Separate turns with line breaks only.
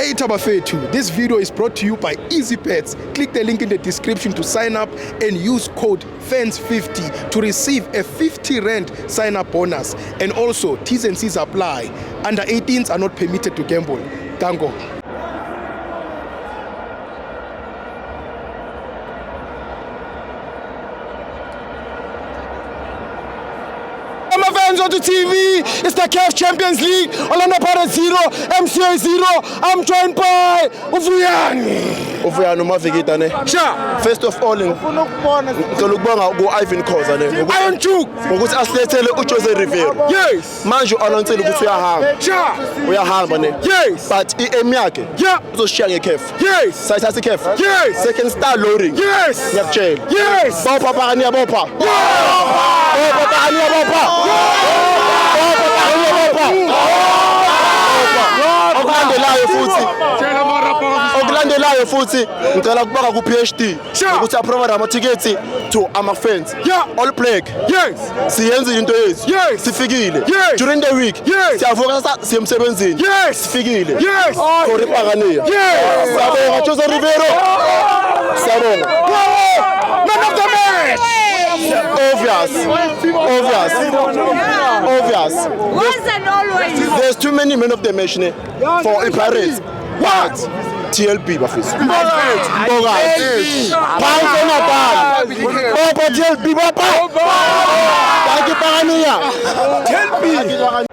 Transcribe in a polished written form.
Hey Tabafetu, this video is brought to you by EasyPets. Click the link in the description to sign up and use code FANS50 to receive a 50 Rand sign-up bonus. And also, T's and C's apply. Under 18s are not permitted to gamble. Tango.
Fans onto TV, it's the CAF Champions League, Orlando Pirates 0, MCA 0, I'm joined by
Uvuyani Mavikita ne. First of all ngicela ukubonga ku-Ivan Khoza ne
Iron Duke
ngokuthi asilethele uJose Rivero.
Yes.
Manje u-announce-ile ukuthi uyahamba ne.
Yes.
But i-aim yakhe uzoshiya nge-CAF.
Yes.
Sayithatha i-CAF.
Yes.
Second star loading.
Yes.
Ngiyakutshela.
Yes.
Bopha phakani yabopha. Bopha phakani yabopha. Okulandelayo futhi ngicela ukubonga ku-PhD ukuthi approve amathikithi to ama-fans all black.
Yes.
Siyenza into yethu.
Yes.
Sifikile.
Yes.
During the week.
Yes.
Siyavuka siye emsebenzini.
Yes.
Sifikile.
Yes.
Kori Pagania.
Yes.
Siyabonga Jose Rivero. Siyabonga.
Man of the match.
Obvious.
Once and always.
There's too many men of the match for the Pirates. What? TLB bafisi. Bogazi. Phansi nabani. Bopha TLB bopha. Baki Pagania. TLB.